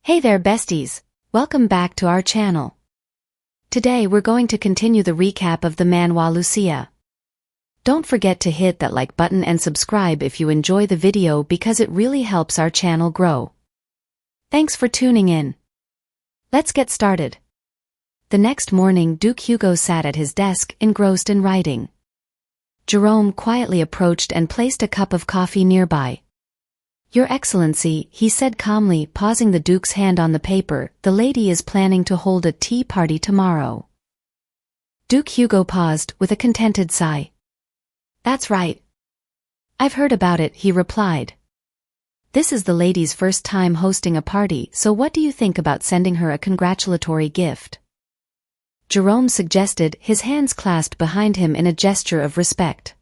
Hey there besties, welcome back to our channel. Today we're going to continue the recap of the manhwa Lucia. Don't forget to hit that like button and subscribe if you enjoy the video because it really helps our channel grow. Thanks for tuning in. Let's get started. The next morning Duke Hugo sat at his desk engrossed in writing. Jerome quietly approached and placed a cup of coffee nearby. Your Excellency, he said calmly, pausing the Duke's hand on the paper, the lady is planning to hold a tea party tomorrow. Duke Hugo paused, with a contented sigh. That's right. I've heard about it, he replied. This is the lady's first time hosting a party, so what do you think about sending her a congratulatory gift? Jerome suggested, his hands clasped behind him in a gesture of respect.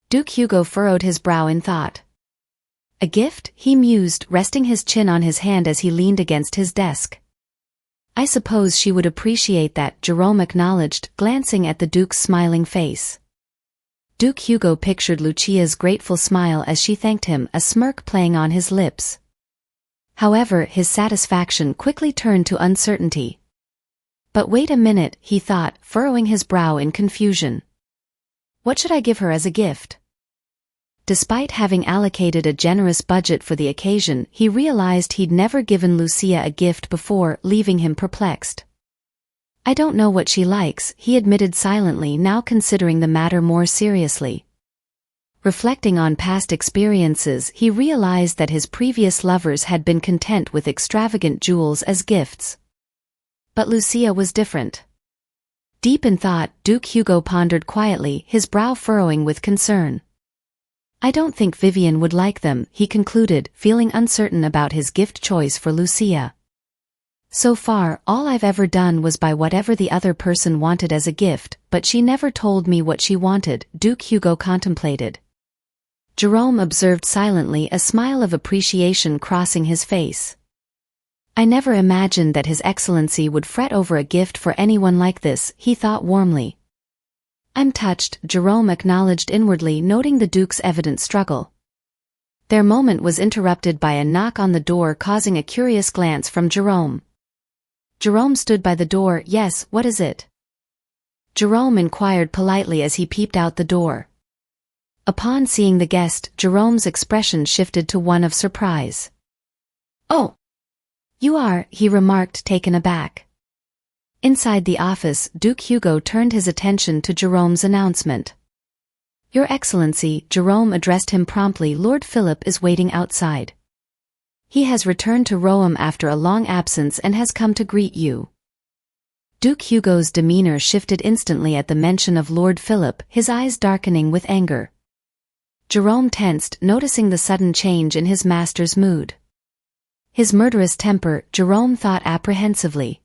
Duke Hugo furrowed his brow in thought. A gift, he mused, resting his chin on his hand as he leaned against his desk. I suppose she would appreciate that, Jerome acknowledged, glancing at the Duke's smiling face. Duke Hugo pictured Lucia's grateful smile as she thanked him, a smirk playing on his lips. However, his satisfaction quickly turned to uncertainty. But wait a minute, he thought, furrowing his brow in confusion. What should I give her as a gift? Despite having allocated a generous budget for the occasion, he realized he'd never given Lucia a gift before, leaving him perplexed. I don't know what she likes, he admitted silently, now considering the matter more seriously. Reflecting on past experiences, he realized that his previous lovers had been content with extravagant jewels as gifts. But Lucia was different. Deep in thought, Duke Hugo pondered quietly, his brow furrowing with concern. I don't think Vivian would like them, he concluded, feeling uncertain about his gift choice for Lucia. So far, all I've ever done was buy whatever the other person wanted as a gift, but she never told me what she wanted, Duke Hugo contemplated. Jerome observed silently, a smile of appreciation crossing his face. I never imagined that His Excellency would fret over a gift for anyone like this, he thought warmly. I'm touched, Jerome acknowledged inwardly, noting the Duke's evident struggle. Their moment was interrupted by a knock on the door, causing a curious glance from Jerome. Jerome stood by the door. Yes, what is it? Jerome inquired politely as he peeped out the door. Upon seeing the guest, Jerome's expression shifted to one of surprise. Oh! You are, he remarked, taken aback. Inside the office, Duke Hugo turned his attention to Jerome's announcement. Your Excellency, Jerome addressed him promptly, Lord Phillip is waiting outside. He has returned to Rome after a long absence and has come to greet you. Duke Hugo's demeanor shifted instantly at the mention of Lord Phillip, his eyes darkening with anger. Jerome tensed, noticing the sudden change in his master's mood. His murderous temper, Jerome thought apprehensively.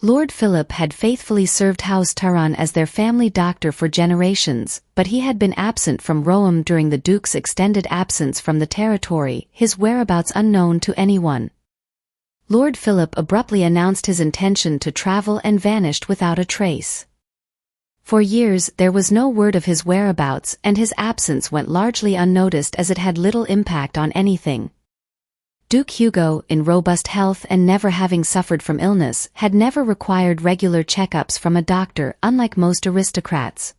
Lord Phillip had faithfully served House Taran as their family doctor for generations, but he had been absent from Rome during the Duke's extended absence from the territory, his whereabouts unknown to anyone. Lord Phillip abruptly announced his intention to travel and vanished without a trace. For years there was no word of his whereabouts, and his absence went largely unnoticed as it had little impact on anything. Duke Hugo, in robust health and never having suffered from illness, had never required regular checkups from a doctor, unlike most aristocrats.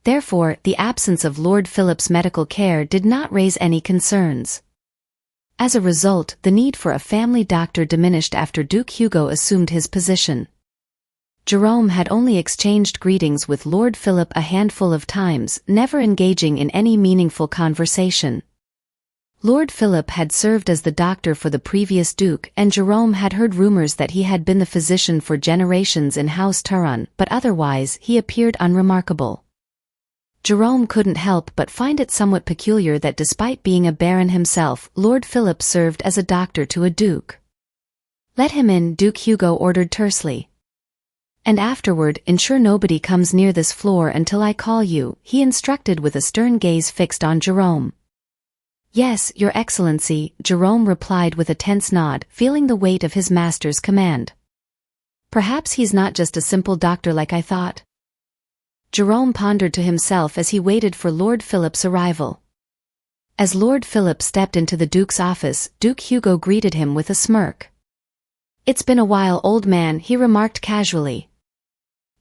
Therefore, the absence of Lord Phillip's medical care did not raise any concerns. As a result, the need for a family doctor diminished after Duke Hugo assumed his position. Jerome had only exchanged greetings with Lord Phillip a handful of times, never engaging in any meaningful conversation. Lord Phillip had served as the doctor for the previous duke, and Jerome had heard rumors that he had been the physician for generations in House Taran, but otherwise he appeared unremarkable. Jerome couldn't help but find it somewhat peculiar that despite being a baron himself, Lord Phillip served as a doctor to a duke. Let him in, Duke Hugo ordered tersely. And afterward, ensure nobody comes near this floor until I call you, he instructed with a stern gaze fixed on Jerome. Yes, Your Excellency, Jerome replied with a tense nod, feeling the weight of his master's command. Perhaps he's not just a simple doctor like I thought. Jerome pondered to himself as he waited for Lord Phillip's arrival. As Lord Phillip stepped into the Duke's office, Duke Hugo greeted him with a smirk. "It's been a while, old man," he remarked casually.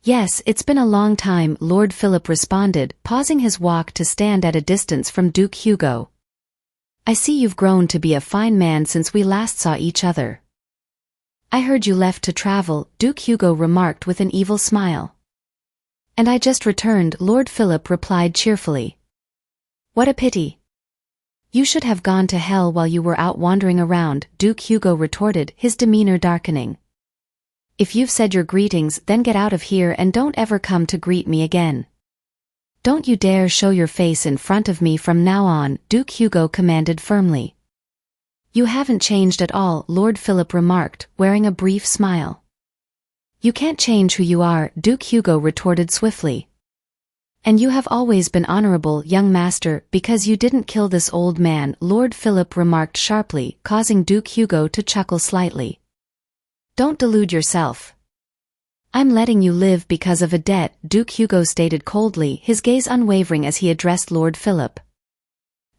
"Yes, it's been a long time," Lord Phillip responded, pausing his walk to stand at a distance from Duke Hugo. "I see you've grown to be a fine man since we last saw each other." "I heard you left to travel," Duke Hugo remarked with an evil smile. "And I just returned," Lord Phillip replied cheerfully. "What a pity. You should have gone to hell while you were out wandering around," Duke Hugo retorted, his demeanor darkening. "If you've said your greetings, then get out of here and don't ever come to greet me again. Don't you dare show your face in front of me from now on," Duke Hugo commanded firmly. "You haven't changed at all," Lord Phillip remarked, wearing a brief smile. "You can't change who you are," Duke Hugo retorted swiftly. "And you have always been honorable, young master, because you didn't kill this old man," Lord Phillip remarked sharply, causing Duke Hugo to chuckle slightly. "Don't delude yourself. I'm letting you live because of a debt," Duke Hugo stated coldly, his gaze unwavering as he addressed Lord Phillip.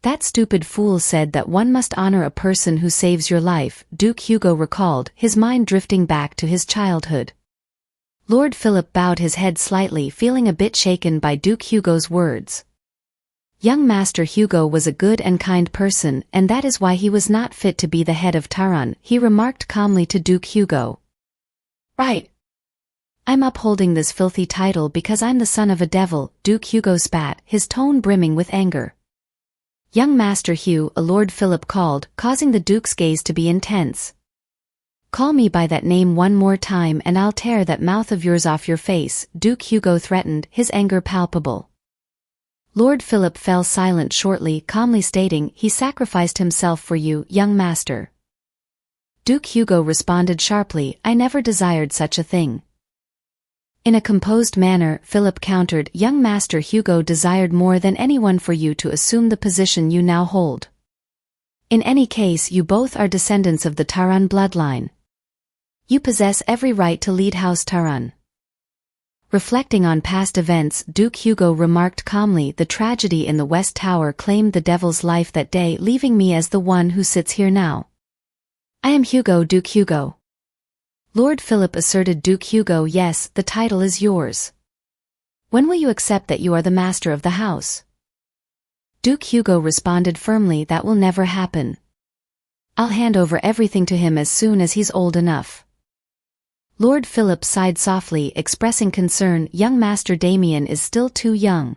"That stupid fool said that one must honor a person who saves your life," Duke Hugo recalled, his mind drifting back to his childhood. Lord Phillip bowed his head slightly, feeling a bit shaken by Duke Hugo's words. Young Master Hugo was a good and kind person, and that is why he was not fit to be the head of Taran, he remarked calmly to Duke Hugo. "Right. I'm upholding this filthy title because I'm the son of a devil," Duke Hugo spat, his tone brimming with anger. "Young Master Hugh," Lord Phillip called, causing the Duke's gaze to be intense. "Call me by that name one more time and I'll tear that mouth of yours off your face," Duke Hugo threatened, his anger palpable. Lord Phillip fell silent shortly, calmly stating, "He sacrificed himself for you, young master." Duke Hugo responded sharply, "I never desired such a thing." In a composed manner, Phillip countered, "Young Master Hugo desired more than anyone for you to assume the position you now hold. In any case, you both are descendants of the Taran bloodline. You possess every right to lead House Taran." Reflecting on past events, Duke Hugo remarked calmly, "The tragedy in the West Tower claimed the devil's life that day, leaving me as the one who sits here now. I am Hugo, Duke Hugo." Lord Phillip asserted. Duke Hugo, "Yes, the title is yours. When will you accept that you are the master of the house?" Duke Hugo responded firmly, "That will never happen. I'll hand over everything to him as soon as he's old enough." Lord Phillip sighed softly, expressing concern, "Young Master Damien is still too young."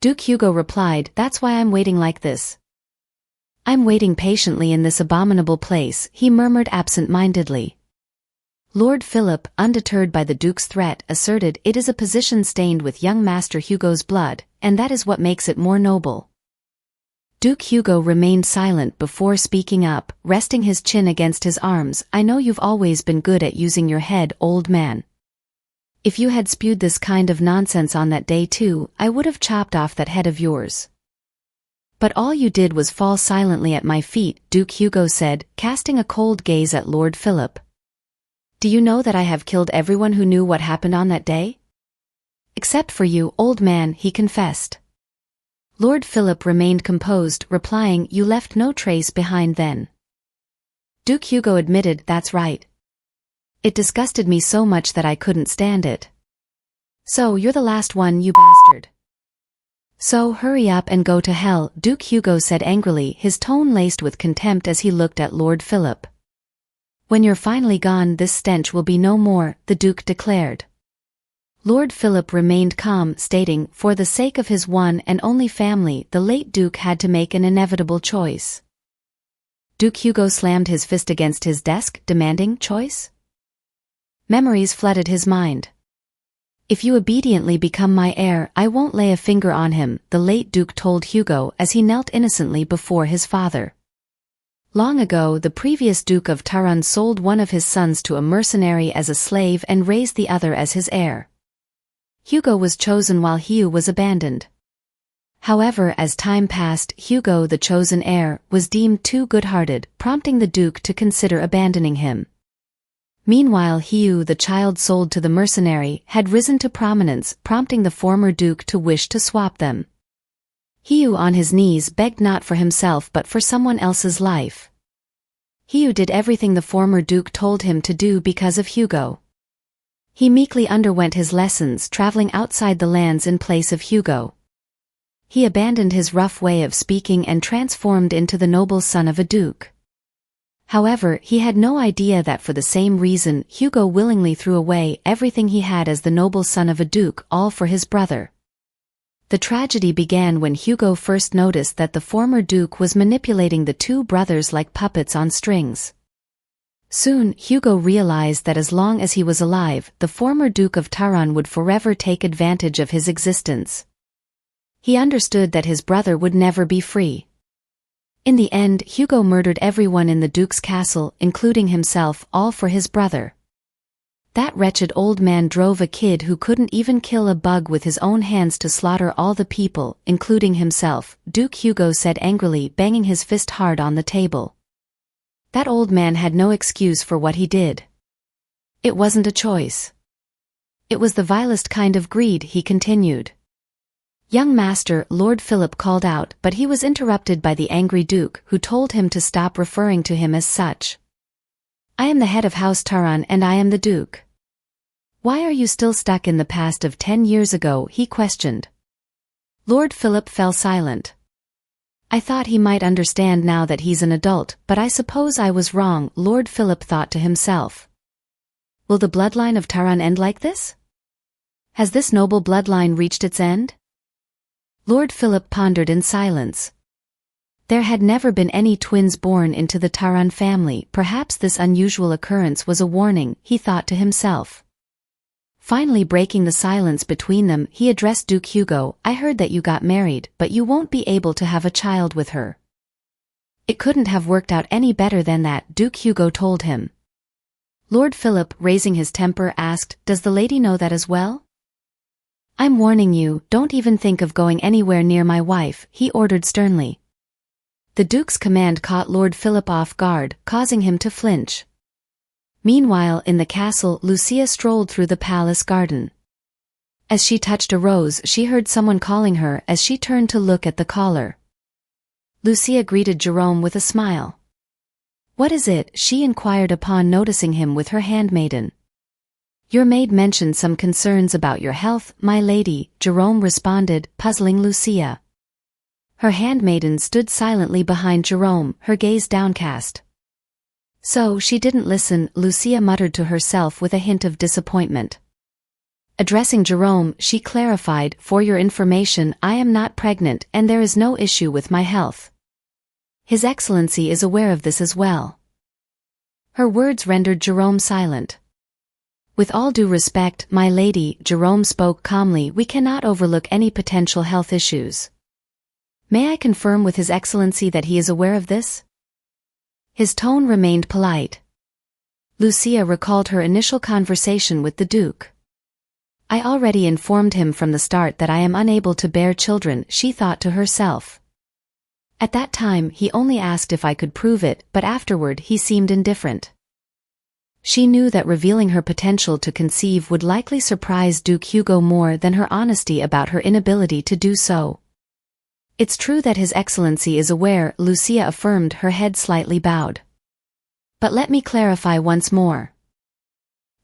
Duke Hugo replied, "That's why I'm waiting like this. I'm waiting patiently in this abominable place," he murmured absent-mindedly. Lord Phillip, undeterred by the Duke's threat, asserted, "It is a position stained with young Master Hugo's blood, and that is what makes it more noble." Duke Hugo remained silent before speaking up, resting his chin against his arms. "I know you've always been good at using your head, old man. If you had spewed this kind of nonsense on that day too, I would have chopped off that head of yours. But all you did was fall silently at my feet," Duke Hugo said, casting a cold gaze at Lord Phillip. "Do you know that I have killed everyone who knew what happened on that day? Except for you, old man," he confessed. Lord Phillip remained composed, replying, "You left no trace behind then." Duke Hugo admitted, "That's right. It disgusted me so much that I couldn't stand it." "So you're the last one, you bastard. So hurry up and go to hell," Duke Hugo said angrily, his tone laced with contempt as he looked at Lord Phillip. "When you're finally gone, this stench will be no more," the Duke declared. Lord Phillip remained calm, stating, for the sake of his one and only family, the late Duke had to make an inevitable choice. Duke Hugo slammed his fist against his desk, demanding, "Choice?" Memories flooded his mind. "If you obediently become my heir, I won't lay a finger on him," the late Duke told Hugo as he knelt innocently before his father. Long ago, the previous Duke of Taran sold one of his sons to a mercenary as a slave and raised the other as his heir. Hugo was chosen while Hugh was abandoned. However, as time passed, Hugo, the chosen heir, was deemed too good-hearted, prompting the Duke to consider abandoning him. Meanwhile, Hugh, the child sold to the mercenary, had risen to prominence, prompting the former Duke to wish to swap them. He who on his knees begged not for himself but for someone else's life. He who did everything the former Duke told him to do because of Hugo. He meekly underwent his lessons traveling outside the lands in place of Hugo. He abandoned his rough way of speaking and transformed into the noble son of a duke. However, he had no idea that for the same reason Hugo willingly threw away everything he had as the noble son of a duke, all for his brother. The tragedy began when Hugo first noticed that the former duke was manipulating the two brothers like puppets on strings. Soon, Hugo realized that as long as he was alive, the former Duke of Taran would forever take advantage of his existence. He understood that his brother would never be free. In the end, Hugo murdered everyone in the Duke's castle, including himself, all for his brother. That wretched old man drove a kid who couldn't even kill a bug with his own hands to slaughter all the people, including himself, Duke Hugo said angrily, banging his fist hard on the table. That old man had no excuse for what he did. It wasn't a choice. It was the vilest kind of greed, he continued. Young master, Lord Phillip called out, but he was interrupted by the angry Duke, who told him to stop referring to him as such. I am the head of House Taran and I am the Duke. Why are you still stuck in the past of 10 years ago, he questioned. Lord Phillip fell silent. I thought he might understand now that he's an adult, but I suppose I was wrong, Lord Phillip thought to himself. Will the bloodline of Taran end like this? Has this noble bloodline reached its end? Lord Phillip pondered in silence. There had never been any twins born into the Taran family. Perhaps this unusual occurrence was a warning, he thought to himself. Finally breaking the silence between them, he addressed Duke Hugo. I heard that you got married, but you won't be able to have a child with her. It couldn't have worked out any better than that, Duke Hugo told him. Lord Phillip, raising his temper, asked, Does the lady know that as well? I'm warning you, don't even think of going anywhere near my wife, he ordered sternly. The Duke's command caught Lord Phillip off guard, causing him to flinch. Meanwhile, in the castle, Lucia strolled through the palace garden. As she touched a rose, she heard someone calling her. As she turned to look at the caller, Lucia greeted Jerome with a smile. What is it? She inquired upon noticing him with her handmaiden. Your maid mentioned some concerns about your health, my lady, Jerome responded, puzzling Lucia. Her handmaiden stood silently behind Jerome, her gaze downcast. So she didn't listen, Lucia muttered to herself with a hint of disappointment. Addressing Jerome, she clarified, For your information, I am not pregnant and there is no issue with my health. His Excellency is aware of this as well. Her words rendered Jerome silent. With all due respect, my lady, Jerome spoke calmly, we cannot overlook any potential health issues. May I confirm with His Excellency that he is aware of this? His tone remained polite. Lucia recalled her initial conversation with the Duke. I already informed him from the start that I am unable to bear children, she thought to herself. At that time he only asked if I could prove it, but afterward he seemed indifferent. She knew that revealing her potential to conceive would likely surprise Duke Hugo more than her honesty about her inability to do so. It's true that His Excellency is aware, Lucia affirmed, her head slightly bowed. But let me clarify once more.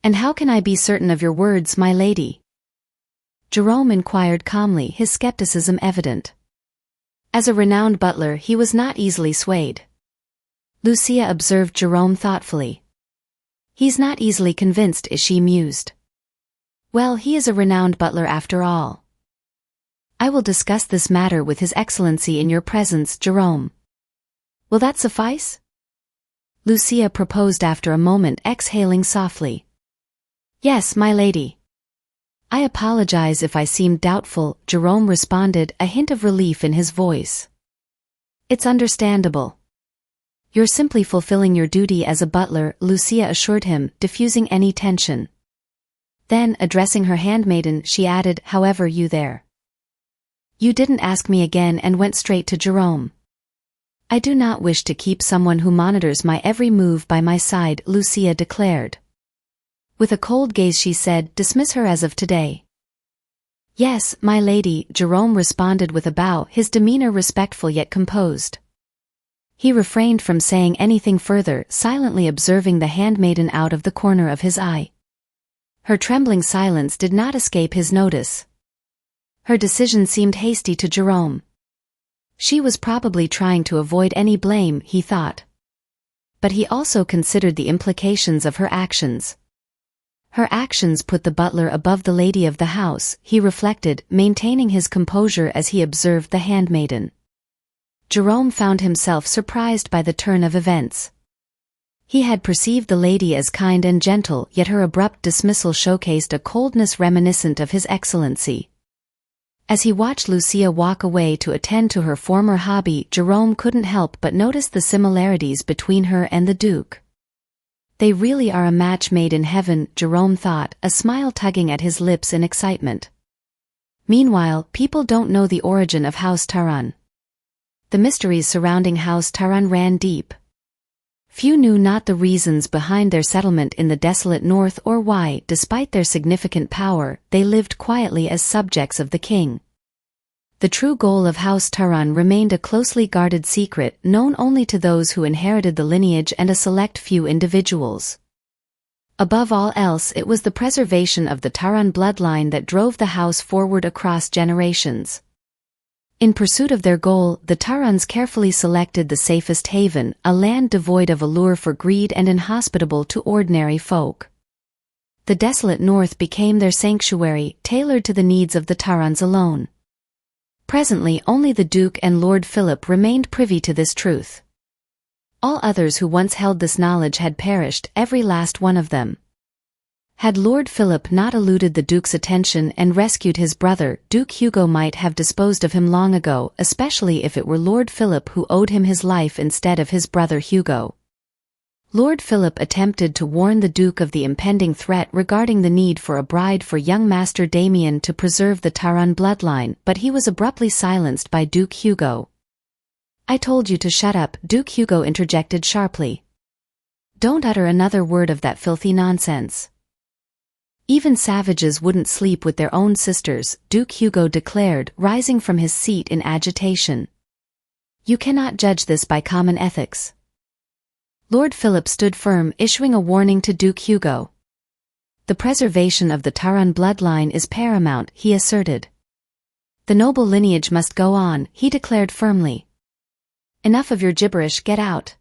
And how can I be certain of your words, my lady? Jerome inquired calmly, his skepticism evident. As a renowned butler, he was not easily swayed. Lucia observed Jerome thoughtfully. He's not easily convinced, she mused. Well, he is a renowned butler after all. I will discuss this matter with His Excellency in your presence, Jerome. Will that suffice? Lucia proposed after a moment, exhaling softly. Yes, my lady. I apologize if I seemed doubtful, Jerome responded, a hint of relief in his voice. It's understandable. You're simply fulfilling your duty as a butler, Lucia assured him, diffusing any tension. Then, addressing her handmaiden, she added, however, you there. You didn't ask me again and went straight to Jerome. I do not wish to keep someone who monitors my every move by my side, Lucia declared. With a cold gaze she said, dismiss her as of today. "Yes, my lady," Jerome responded with a bow, his demeanor respectful yet composed. He refrained from saying anything further, silently observing the handmaiden out of the corner of his eye. Her trembling silence did not escape his notice. Her decision seemed hasty to Jerome. She was probably trying to avoid any blame, he thought. But he also considered the implications of her actions. Her actions put the butler above the lady of the house, he reflected, maintaining his composure as he observed the handmaiden. Jerome found himself surprised by the turn of events. He had perceived the lady as kind and gentle, yet her abrupt dismissal showcased a coldness reminiscent of his excellency. As he watched Lucia walk away to attend to her former hobby, Jerome couldn't help but notice the similarities between her and the Duke. They really are a match made in heaven, Jerome thought, a smile tugging at his lips in excitement. Meanwhile, people don't know the origin of House Taran. The mysteries surrounding House Taran ran deep. Few knew not the reasons behind their settlement in the desolate north or why, despite their significant power, they lived quietly as subjects of the king. The true goal of House Taran remained a closely guarded secret, known only to those who inherited the lineage and a select few individuals. Above all else, it was the preservation of the Taran bloodline that drove the house forward across generations. In pursuit of their goal, the Tarans carefully selected the safest haven, a land devoid of allure for greed and inhospitable to ordinary folk. The desolate north became their sanctuary, tailored to the needs of the Tarans alone. Presently only the Duke and Lord Phillip remained privy to this truth. All others who once held this knowledge had perished, every last one of them. Had Lord Phillip not eluded the Duke's attention and rescued his brother, Duke Hugo might have disposed of him long ago, especially if it were Lord Phillip who owed him his life instead of his brother Hugo. Lord Phillip attempted to warn the Duke of the impending threat regarding the need for a bride for young Master Damien to preserve the Taran bloodline, but he was abruptly silenced by Duke Hugo. "I told you to shut up," Duke Hugo interjected sharply. "Don't utter another word of that filthy nonsense." "Even savages wouldn't sleep with their own sisters," Duke Hugo declared, rising from his seat in agitation. "You cannot judge this by common ethics." Lord Phillip stood firm, issuing a warning to Duke Hugo. "The preservation of the Taran bloodline is paramount," he asserted. "The noble lineage must go on," he declared firmly. "Enough of your gibberish, get out."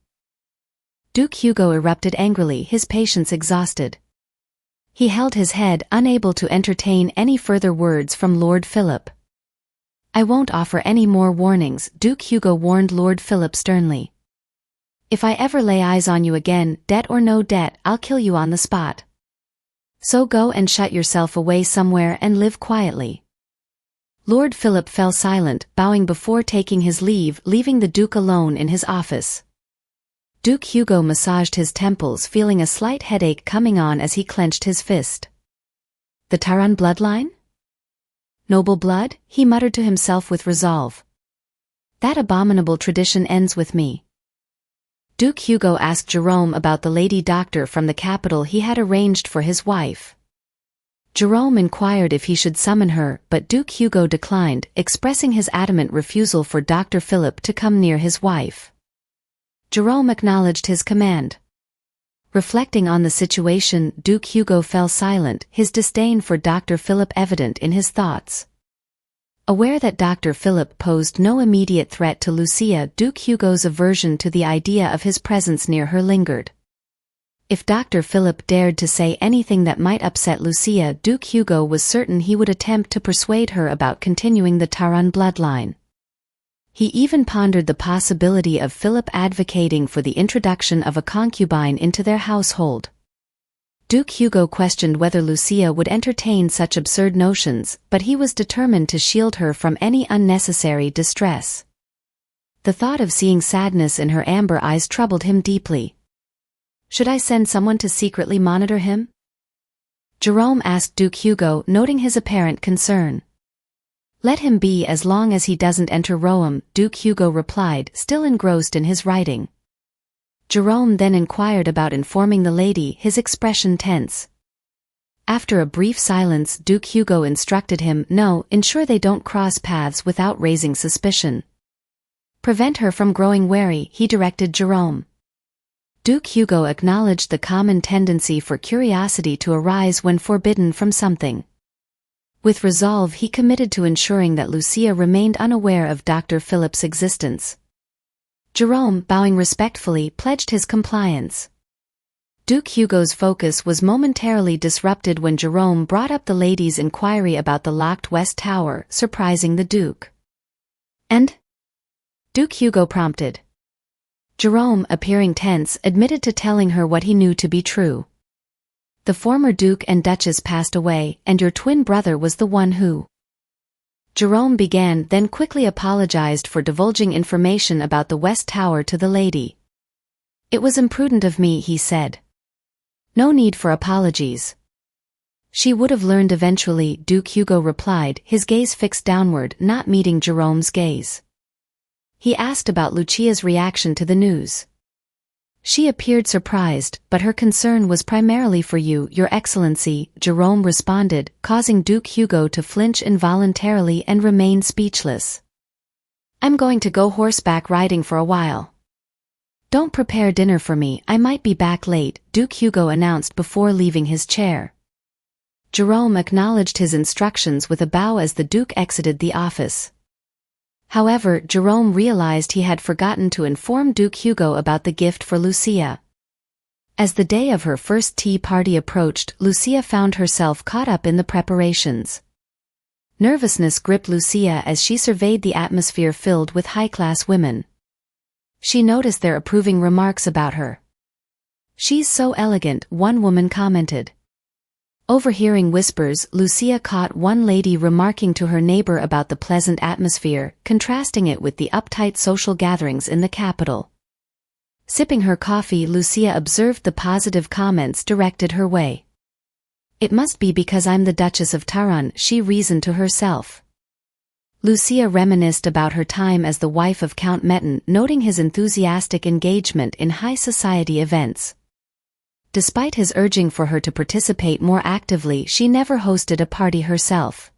Duke Hugo erupted angrily, his patience exhausted. He held his head, unable to entertain any further words from Lord Phillip. "I won't offer any more warnings," Duke Hugo warned Lord Phillip sternly. "If I ever lay eyes on you again, debt or no debt, I'll kill you on the spot. So go and shut yourself away somewhere and live quietly." Lord Phillip fell silent, bowing before taking his leave, leaving the Duke alone in his office. Duke Hugo massaged his temples, feeling a slight headache coming on as he clenched his fist. "The Taran bloodline? Noble blood?" he muttered to himself with resolve. "That abominable tradition ends with me." Duke Hugo asked Jerome about the lady doctor from the capital he had arranged for his wife. Jerome inquired if he should summon her, but Duke Hugo declined, expressing his adamant refusal for Dr. Phillip to come near his wife. Jerome acknowledged his command. Reflecting on the situation, Duke Hugo fell silent, his disdain for Dr. Phillip evident in his thoughts. Aware that Dr. Phillip posed no immediate threat to Lucia, Duke Hugo's aversion to the idea of his presence near her lingered. If Dr. Phillip dared to say anything that might upset Lucia, Duke Hugo was certain he would attempt to persuade her about continuing the Taran bloodline. He even pondered the possibility of Philip advocating for the introduction of a concubine into their household. Duke Hugo questioned whether Lucia would entertain such absurd notions, but he was determined to shield her from any unnecessary distress. The thought of seeing sadness in her amber eyes troubled him deeply. "Should I send someone to secretly monitor him?" Jerome asked Duke Hugo, noting his apparent concern. "Let him be as long as he doesn't enter Rome," Duke Hugo replied, still engrossed in his writing. Jerome then inquired about informing the lady, his expression tense. After a brief silence, Duke Hugo instructed him, "No, ensure they don't cross paths without raising suspicion. Prevent her from growing wary," he directed Jerome. Duke Hugo acknowledged the common tendency for curiosity to arise when forbidden from something. With resolve, he committed to ensuring that Lucia remained unaware of Dr. Phillip's existence. Jerome, bowing respectfully, pledged his compliance. Duke Hugo's focus was momentarily disrupted when Jerome brought up the lady's inquiry about the locked West Tower, surprising the Duke. "And?" Duke Hugo prompted. Jerome, appearing tense, admitted to telling her what he knew to be true. "The former Duke and Duchess passed away, and your twin brother was the one who—" Jerome began, then quickly apologized for divulging information about the West Tower to the lady. "It was imprudent of me," he said. "No need for apologies. She would have learned eventually," Duke Hugo replied, his gaze fixed downward, not meeting Jerome's gaze. He asked about Lucia's reaction to the news. "She appeared surprised, but her concern was primarily for you, Your Excellency," Jerome responded, causing Duke Hugo to flinch involuntarily and remain speechless. "I'm going to go horseback riding for a while. Don't prepare dinner for me, I might be back late," Duke Hugo announced before leaving his chair. Jerome acknowledged his instructions with a bow as the Duke exited the office. However, Jerome realized he had forgotten to inform Duke Hugo about the gift for Lucia. As the day of her first tea party approached, Lucia found herself caught up in the preparations. Nervousness gripped Lucia as she surveyed the atmosphere filled with high-class women. She noticed their approving remarks about her. "She's so elegant," one woman commented. Overhearing whispers, Lucia caught one lady remarking to her neighbor about the pleasant atmosphere, contrasting it with the uptight social gatherings in the capital. Sipping her coffee, Lucia observed the positive comments directed her way. "It must be because I'm the Duchess of Taran," she reasoned to herself. Lucia reminisced about her time as the wife of Count Metin, noting his enthusiastic engagement in high society events. Despite his urging for her to participate more actively, she never hosted a party herself.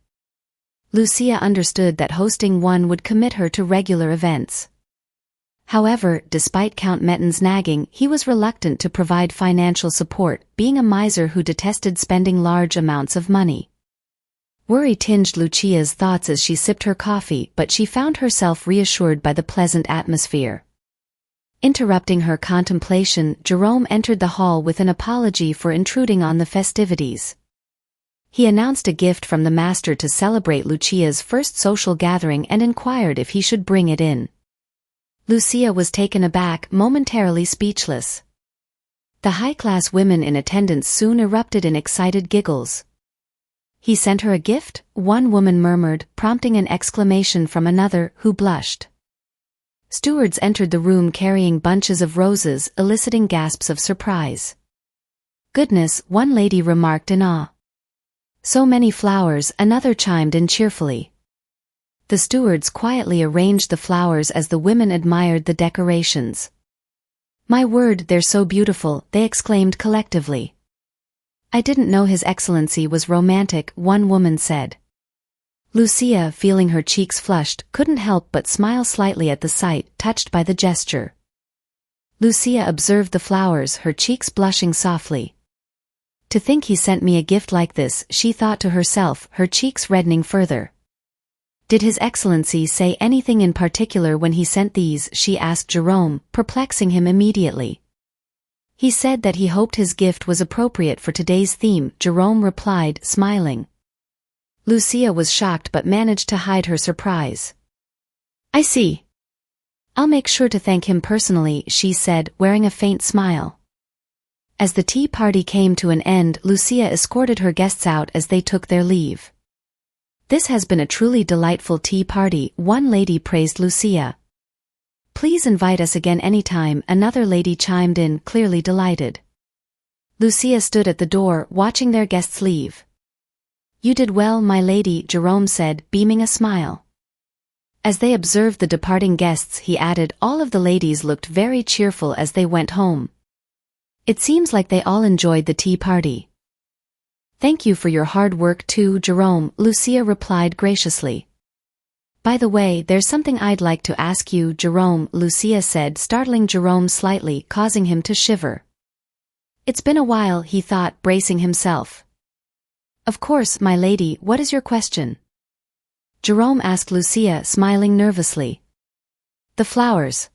Lucia understood that hosting one would commit her to regular events. However, despite Count Metin's nagging, he was reluctant to provide financial support, being a miser who detested spending large amounts of money. Worry tinged Lucia's thoughts as she sipped her coffee, but she found herself reassured by the pleasant atmosphere. Interrupting her contemplation, Jerome entered the hall with an apology for intruding on the festivities. He announced a gift from the master to celebrate Lucia's first social gathering and inquired if he should bring it in. Lucia was taken aback, momentarily speechless. The high-class women in attendance soon erupted in excited giggles. "He sent her a gift?" one woman murmured, prompting an exclamation from another, who blushed. Stewards entered the room carrying bunches of roses, eliciting gasps of surprise. "Goodness," one lady remarked in awe. "So many flowers," another chimed in cheerfully. The stewards quietly arranged the flowers as the women admired the decorations. "My word, they're so beautiful," they exclaimed collectively. "I didn't know His Excellency was romantic," one woman said. Lucia, feeling her cheeks flushed, couldn't help but smile slightly at the sight, touched by the gesture. Lucia observed the flowers, her cheeks blushing softly. "To think he sent me a gift like this," she thought to herself, her cheeks reddening further. "Did His Excellency say anything in particular when he sent these?" she asked Jerome, perplexing him immediately. "He said that he hoped his gift was appropriate for today's theme," Jerome replied, smiling. Lucia was shocked but managed to hide her surprise. "I see. I'll make sure to thank him personally," she said, wearing a faint smile. As the tea party came to an end, Lucia escorted her guests out as they took their leave. "This has been a truly delightful tea party," one lady praised Lucia. "Please invite us again anytime," another lady chimed in, clearly delighted. Lucia stood at the door, watching their guests leave. "You did well, my lady," Jerome said, beaming a smile. As they observed the departing guests, he added, "All of the ladies looked very cheerful as they went home. It seems like they all enjoyed the tea party." Thank you for your hard work too, Jerome, Lucia replied graciously. By the way, there's something I'd like to ask you, Jerome, Lucia said, startling Jerome slightly, causing him to shiver. It's been a while, he thought, bracing himself. Of course, my lady, what is your question? Jerome asked Lucia, smiling nervously. The flowers.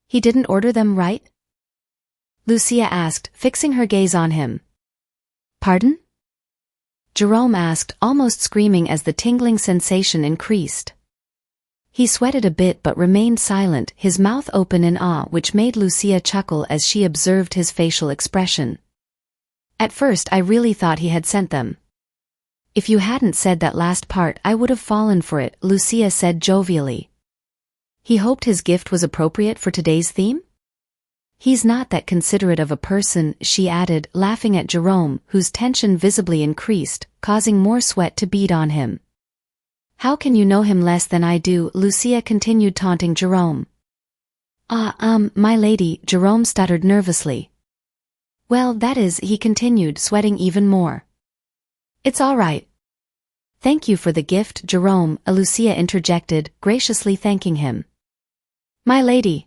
He didn't order them, right? Lucia asked, fixing her gaze on him. Pardon? Jerome asked, almost screaming as the tingling sensation increased. He sweated a bit but remained silent, his mouth open in awe, which made Lucia chuckle as she observed his facial expression. At first I really thought he had sent them. If you hadn't said that last part I would have fallen for it, Lucia said jovially. He hoped his gift was appropriate for today's theme? He's not that considerate of a person, she added, laughing at Jerome, whose tension visibly increased, causing more sweat to bead on him. How can you know him less than I do? Lucia continued taunting Jerome. My lady, Jerome stuttered nervously. Well, that is, he continued, sweating even more. It's all right. Thank you for the gift, Jerome, Lucia interjected, graciously thanking him. My lady.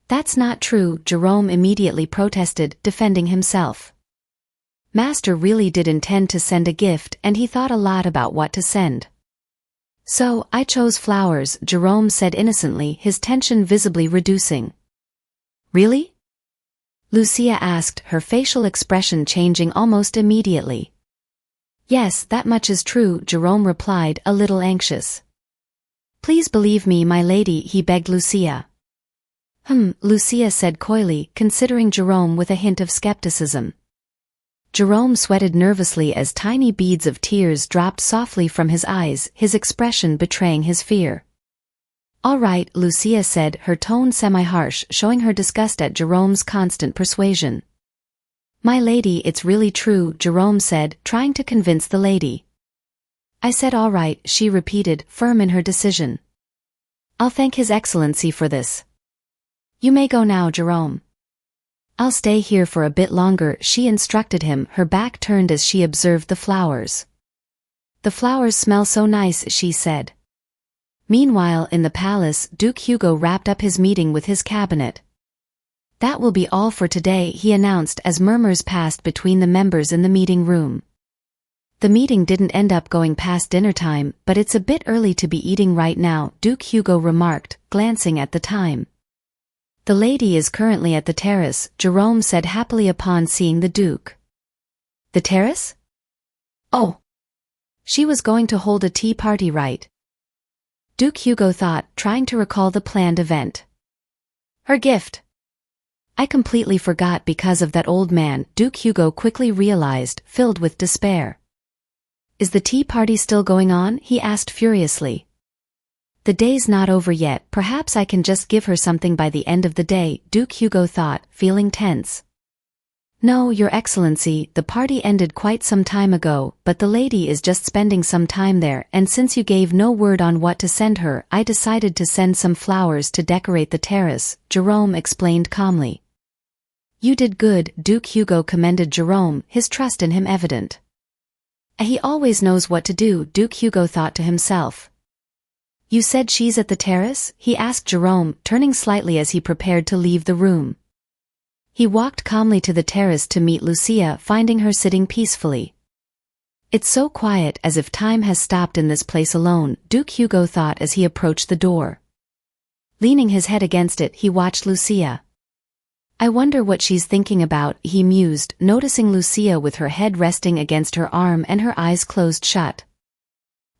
That's not true, Jerome immediately protested, defending himself. Master really did intend to send a gift, and he thought a lot about what to send. So, I chose flowers, Jerome said innocently, his tension visibly reducing. Really? Lucia asked, her facial expression changing almost immediately. Yes, that much is true, Jerome replied, a little anxious. Please believe me, my lady, he begged Lucia. Lucia said coyly, considering Jerome with a hint of skepticism. Jerome sweated nervously as tiny beads of tears dropped softly from his eyes, his expression betraying his fear. All right, Lucia said, her tone semi-harsh, showing her disgust at Jerome's constant persuasion. My lady, it's really true, Jerome said, trying to convince the lady. I said all right, she repeated, firm in her decision. I'll thank His Excellency for this. You may go now, Jerome. I'll stay here for a bit longer, she instructed him, her back turned as she observed the flowers. The flowers smell so nice, she said. Meanwhile, in the palace, Duke Hugo wrapped up his meeting with his cabinet. That will be all for today, he announced as murmurs passed between the members in the meeting room. The meeting didn't end up going past dinner time, but it's a bit early to be eating right now, Duke Hugo remarked, glancing at the time. The lady is currently at the terrace, Jerome said happily upon seeing the Duke. The terrace? Oh. She was going to hold a tea party, right? Duke Hugo thought, trying to recall the planned event. Her gift. I completely forgot because of that old man, Duke Hugo quickly realized, filled with despair. Is the tea party still going on? He asked furiously. The day's not over yet, perhaps I can just give her something by the end of the day, Duke Hugo thought, feeling tense. No, Your Excellency, the party ended quite some time ago, but the lady is just spending some time there, and since you gave no word on what to send her, I decided to send some flowers to decorate the terrace, Jerome explained calmly. You did good, Duke Hugo commended Jerome, his trust in him evident. He always knows what to do, Duke Hugo thought to himself. You said she's at the terrace? He asked Jerome, turning slightly as he prepared to leave the room. He walked calmly to the terrace to meet Lucia, finding her sitting peacefully. It's so quiet, as if time has stopped in this place alone, Duke Hugo thought as he approached the door. Leaning his head against it, he watched Lucia. I wonder what she's thinking about, he mused, noticing Lucia with her head resting against her arm and her eyes closed shut.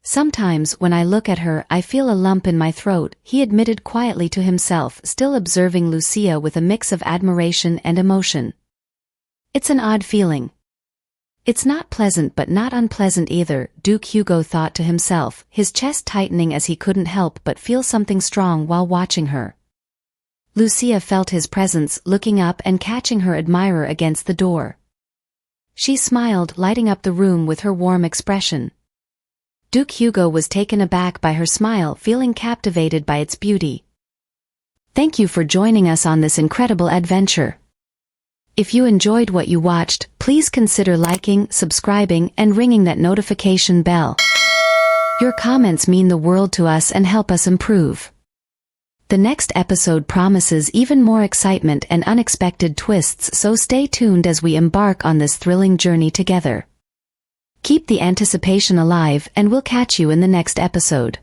Sometimes when I look at her I feel a lump in my throat, he admitted quietly to himself, still observing Lucia with a mix of admiration and emotion. It's an odd feeling. It's not pleasant but not unpleasant either, Duke Hugo thought to himself, his chest tightening as he couldn't help but feel something strong while watching her. Lucia felt his presence, looking up and catching her admirer against the door. She smiled, lighting up the room with her warm expression. Duke Hugo was taken aback by her smile, feeling captivated by its beauty. Thank you for joining us on this incredible adventure. If you enjoyed what you watched, please please consider liking, subscribing, and ringing that notification bell. Your comments mean the world to us and help us improve. The next episode promises even more excitement and unexpected twists, so stay tuned as we embark on this thrilling journey together. Keep the anticipation alive, and we'll catch you in the next episode.